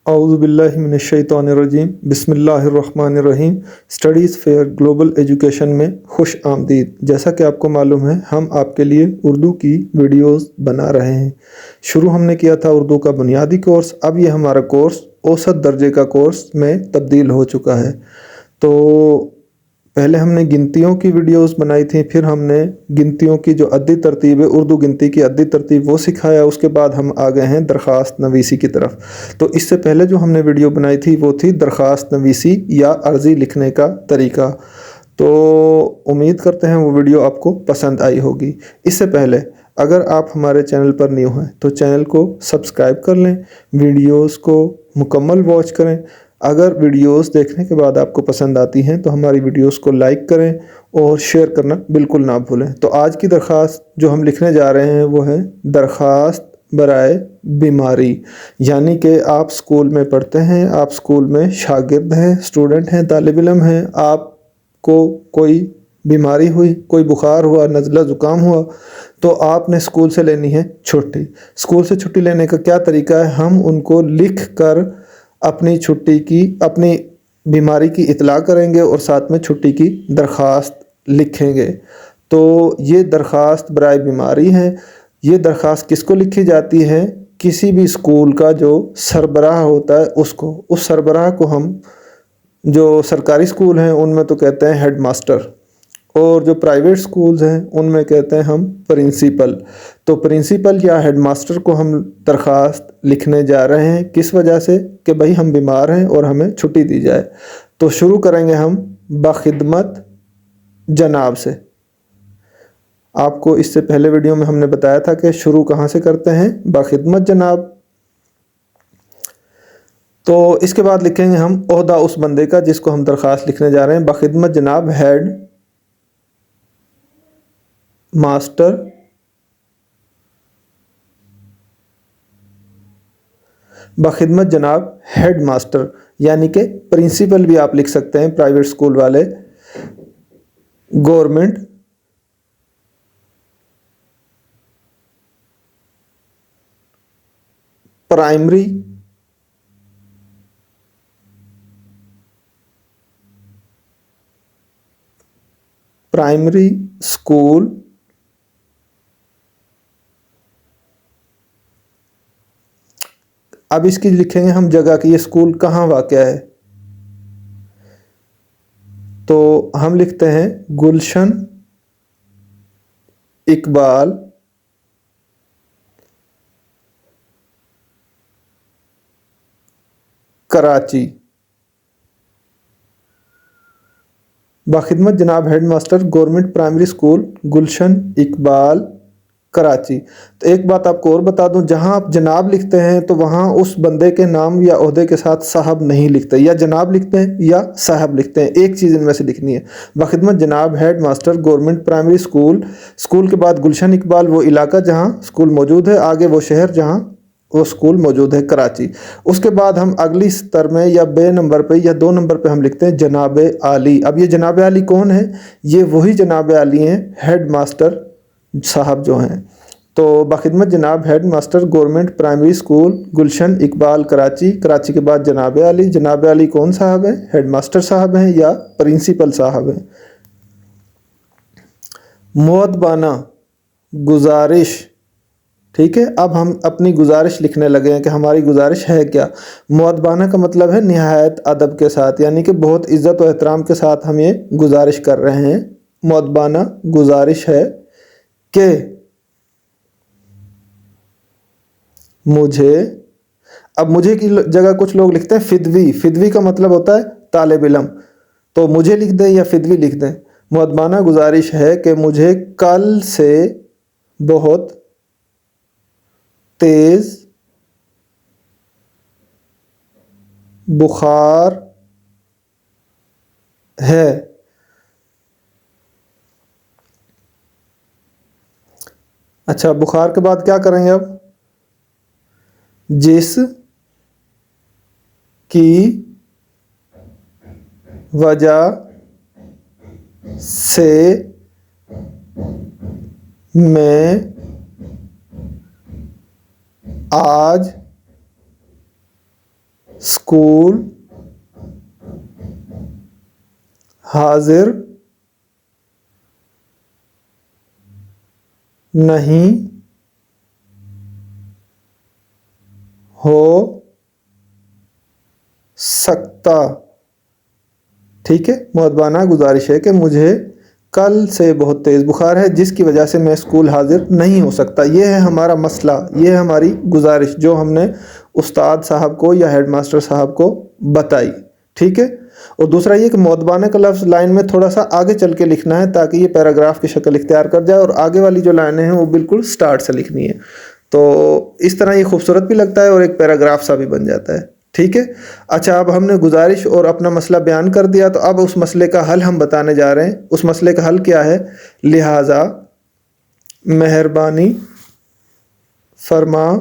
اعوذ باللہ من الشیطان الرجیم بسم اللہ الرحمن الرحیم۔ اسٹڈیز فیئر گلوبل ایجوکیشن میں خوش آمدید۔ جیسا کہ آپ کو معلوم ہے ہم آپ کے لیے اردو کی ویڈیوز بنا رہے ہیں۔ شروع ہم نے کیا تھا اردو کا بنیادی کورس، اب یہ ہمارا کورس اوسط درجے کا کورس میں تبدیل ہو چکا ہے۔ تو پہلے ہم نے گنتیوں کی ویڈیوز بنائی تھیں، پھر ہم نے گنتیوں کی جو عددی ترتیب ہے، اردو گنتی کی عددی ترتیب وہ سکھایا۔ اس کے بعد ہم آ گئے ہیں درخواست نویسی کی طرف۔ تو اس سے پہلے جو ہم نے ویڈیو بنائی تھی وہ تھی درخواست نویسی یا عرضی لکھنے کا طریقہ۔ تو امید کرتے ہیں وہ ویڈیو آپ کو پسند آئی ہوگی۔ اس سے پہلے اگر آپ ہمارے چینل پر نیو ہیں تو چینل کو سبسکرائب کر لیں، ویڈیوز کو مکمل واچ کریں۔ اگر ویڈیوز دیکھنے کے بعد آپ کو پسند آتی ہیں تو ہماری ویڈیوز کو لائک کریں اور شیئر کرنا بالکل نہ بھولیں۔ تو آج کی درخواست جو ہم لکھنے جا رہے ہیں وہ ہے درخواست برائے بیماری، یعنی کہ آپ اسکول میں پڑھتے ہیں، آپ اسکول میں شاگرد ہیں، اسٹوڈنٹ ہیں، طالب علم ہیں، آپ کو کوئی بیماری ہوئی، کوئی بخار ہوا، نزلہ زکام ہوا، تو آپ نے اسکول سے لینی ہے چھٹی۔ اسکول سے چھٹی لینے کا کیا طریقہ ہے؟ ہم ان کو لکھ کر اپنی چھٹی کی، اپنی بیماری کی اطلاع کریں گے اور ساتھ میں چھٹی کی درخواست لکھیں گے۔ تو یہ درخواست برائے بیماری ہے۔ یہ درخواست کس کو لکھی جاتی ہے؟ کسی بھی اسکول کا جو سربراہ ہوتا ہے اس کو، اس سربراہ کو ہم، جو سرکاری اسکول ہیں ان میں تو کہتے ہیں ہیڈ ماسٹر، اور جو پرائیویٹ اسکولز ہیں ان میں کہتے ہیں ہم پرنسپل۔ تو پرنسپل یا ہیڈ ماسٹر کو ہم درخواست لکھنے جا رہے ہیں۔ کس وجہ سے؟ کہ بھئی ہم بیمار ہیں اور ہمیں چھٹی دی جائے۔ تو شروع کریں گے ہم بخدمت جناب سے۔ آپ کو اس سے پہلے ویڈیو میں ہم نے بتایا تھا کہ شروع کہاں سے کرتے ہیں؟ بخدمت جناب۔ تو اس کے بعد لکھیں گے ہم عہدہ اس بندے کا جس کو ہم درخواست لکھنے جا رہے ہیں۔ بخدمت جناب ہیڈ ماسٹر بخدمت جناب ہیڈ ماسٹر، یعنی کہ پرنسپل بھی آپ لکھ سکتے ہیں پرائیویٹ اسکول والے۔ گورنمنٹ پرائمری اسکول اب اس کی لکھیں گے ہم جگہ کی، یہ اسکول کہاں واقع ہے؟ تو ہم لکھتے ہیں گلشن اقبال کراچی۔ بخدمت جناب head master government primary school Gulshan Iqbal Karachi. تو ایک بات آپ کو اور بتا دوں، جہاں آپ جناب لکھتے ہیں تو وہاں اس بندے کے نام یا عہدے کے ساتھ صاحب نہیں لکھتے، یا جناب لکھتے ہیں یا صاحب لکھتے ہیں، ایک چیز ان میں سے لکھنی ہے۔ بخدمت جناب head master government primary school, school کے بعد گلشن اقبال وہ علاقہ جہاں اسکول موجود ہے، آگے وہ شہر جہاں وہ اسکول موجود ہے، کراچی۔ اس کے بعد ہم اگلی سطر میں یا بے نمبر پہ یا 2 نمبر پہ ہم لکھتے ہیں جناب عالی۔ اب یہ جناب عالی کون ہے؟ یہ وہی جناب عالی ہیں ہیڈ ماسٹر صاحب جو ہیں۔ تو بخدمت جناب head master government primary school Gulshan Iqbal Karachi, Karachi کے بعد جناب عالی۔ جناب عالی کون صاحب ہیں؟ ہیڈ ماسٹر صاحب ہیں یا پرنسپل صاحب ہیں۔ مؤدبانہ گزارش، ٹھیک ہے، اب ہم اپنی گزارش لکھنے لگے ہیں کہ ہماری گزارش ہے کیا۔ مؤدبانہ کا مطلب ہے نہایت ادب کے ساتھ، یعنی کہ بہت عزت و احترام کے ساتھ ہم یہ گزارش کر رہے ہیں۔ مؤدبانہ گزارش ہے کہ مجھے، اب مجھے کی جگہ کچھ لوگ لکھتے ہیں فدوی۔ فدوی کا مطلب ہوتا ہے طالب علم، تو مجھے لکھ دیں یا فدوی لکھ دیں۔ مؤدبانہ گزارش ہے کہ مجھے کل سے بہت تیز بخار ہے۔ اچھا، بخار کے بعد کیا کریں گے؟ اب جس کی وجہ سے میں آج स्कूल हाजिर नहीं हो सकता। ठीक है, मुअद्दबाना गुजारिश है कि मुझे कल से बहुत तेज़ बुखार है जिसकी वजह से मैं स्कूल हाजिर नहीं हो सकता। ये है हमारा मसला, ये है हमारी गुजारिश जो हमने उस्ताद साहब को या हेड मास्टर साहब को बताई। ठीक है, और दूसरा ये कि मुअद्दबाना का लफ्ज़ लाइन में थोड़ा सा आगे चल के लिखना है ताकि ये पैराग्राफ की शक्ल इख्तियार कर जाए, और आगे वाली जो लाइनें हैं वो बिल्कुल स्टार्ट से लिखनी है। तो इस तरह ये खूबसूरत भी लगता है और एक पैराग्राफ सा भी बन जाता है। ठीक है, अच्छा, अब हमने गुजारिश और अपना मसला बयान कर दिया, तो अब उस मसले का हल हम बताने जा रहे हैं। उस मसले का हल क्या है? लिहाजा मेहरबानी फरमा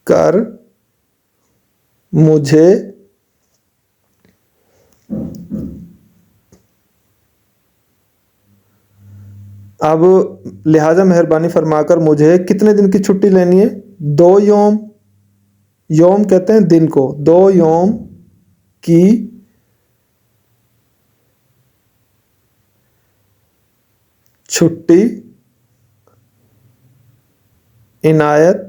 कर मुझे अब लिहाजा मेहरबानी फरमाकर मुझे कितने दिन की छुट्टी लेनी है? 2 यौम, यौम कहते हैं दिन को, 2 यौम की छुट्टी इनायत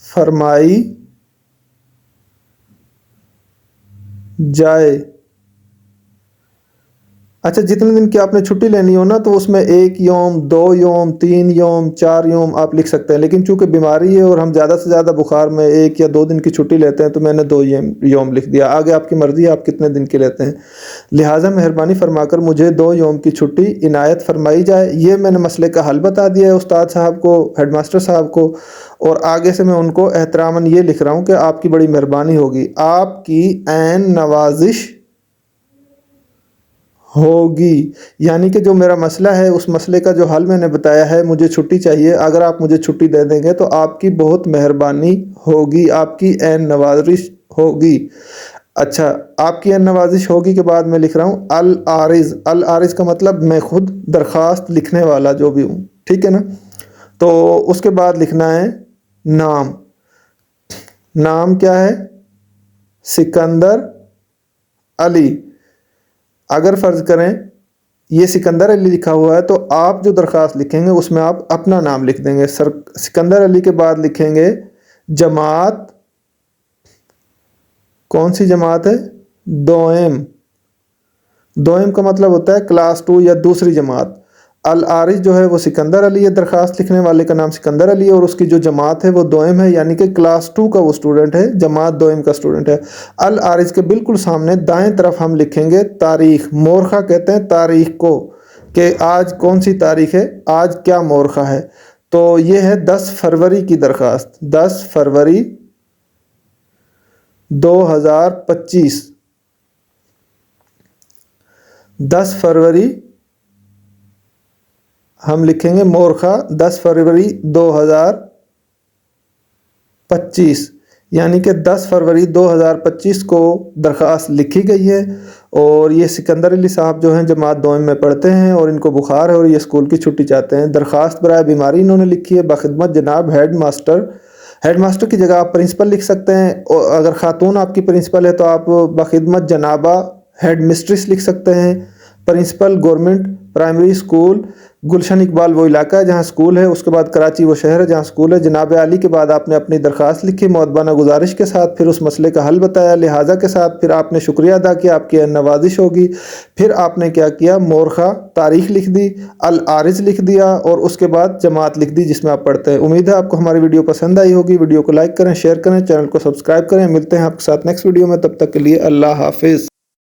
फरमाई जाए। अच्छा, जितने दिन की आपने छुट्टी लेनी हो ना, तो उसमें 1 यौम, 2 यौम, 3 यौम, 4 यौम आप लिख सकते हैं, लेकिन चूंकि बीमारी है और हम ज़्यादा से ज़्यादा बुखार में 1 या 2 दिन की छुट्टी लेते हैं तो मैंने 2 यौम लिख दिया। आगे आपकी मर्ज़ी है आप कितने दिन की लेते हैं। लिहाजा मेहरबानी फरमाकर मुझे 2 यौम की छुट्टी इनायत फरमाई जाए। ये मैंने मसले का हल बता दिया है उस्ताद साहब को, हेड मास्टर साहब को, और आगे से मैं उनको एहतरामन ये लिख रहा हूँ कि आपकी बड़ी मेहरबानी होगी, आपकी ऐन नवाजिश होगी। यानी कि जो मेरा मसला है उस मसले का जो हल मैंने बताया है, मुझे छुट्टी चाहिए, अगर आप मुझे छुट्टी दे देंगे तो आपकी बहुत मेहरबानी होगी, आपकी ऐन नवाजिश होगी। अच्छा, आपकी ऐन नवाजिश होगी के बाद मैं लिख रहा हूँ अल आरिज। अल आरिज का मतलब मैं खुद दरख्वास्त लिखने वाला जो भी हूँ। ठीक है ना, तो उसके बाद लिखना है नाम। नाम क्या है? सिकंदर अली। अगर फ़र्ज़ करें ये सिकंदर अली लिखा हुआ है तो आप जो दरख्वास्त लिखेंगे उसमें आप अपना नाम लिख देंगे। सर सिकंदर अली के बाद लिखेंगे जमात, कौन सी जमात है? दोएम। दोएम का मतलब होता है क्लास 2 या दूसरी जमात। अल आरिज जो है वो सिकंदर अली है, दरख्वास्त लिखने वाले का नाम सिकंदर अली है, और उसकी जो जमात है वो दोएम है, यानी कि क्लास 2 का वो स्टूडेंट है, जमात दोएम का स्टूडेंट है। अल आरिज के बिल्कुल सामने दाएं तरफ हम लिखेंगे तारीख। मोरखा कहते हैं तारीख को, कि आज कौन सी तारीख है, आज क्या मोरखा है। तो ये है 10 फरवरी की दरख्वास्त, 10 फरवरी 2025। 10 फरवरी हम लिखेंगे मोरखा 10 फरवरी 2025, यानी कि 10 फरवरी 2025 को दरख्वास्त लिखी गई है। और ये सिकंदर अली साहब जो हैं जमात दोएम में पढ़ते हैं और इनको बुखार है और ये स्कूल की छुट्टी चाहते हैं। दरख्वास्त बराए बीमारी इन्होंने लिखी है बखिदमत जनाब हेड मास्टर। हेड मास्टर की जगह आप प्रिंसिपल लिख सकते हैं, और अगर ख़ातून आपकी प्रिंसिपल है तो आप बखिदमत जनाबा हेड मिस्ट्रेस लिख सकते हैं। प्रिंसिपल गवर्नमेंट प्राइमरी स्कूल गुलशन इकबाल वो इलाका है जहाँ स्कूल है, उसके बाद कराची वो शहर है जहाँ स्कूल है। जनाब आली के बाद आपने अपनी दरख्वास्त लिखी मुअद्दबाना गुजारिश के साथ, फिर उस मसले का हल बताया लिहाजा के साथ, फिर आपने शुक्रिया अदा किया, आपकी नवाजिश होगी। फिर आपने क्या किया? मोरखा तारीख लिख दी, अल आरिज लिख दिया, और उसके बाद जमात लिख दी जिसमें आप पढ़ते हैं। उम्मीद है आपको हमारी वीडियो पसंद आई होगी। वीडियो को लाइक करें, शेयर करें, चैनल को सब्सक्राइब करें। मिलते हैं आपके साथ नेक्स्ट वीडियो में, तब तक के लिए अल्लाह हाफिज़।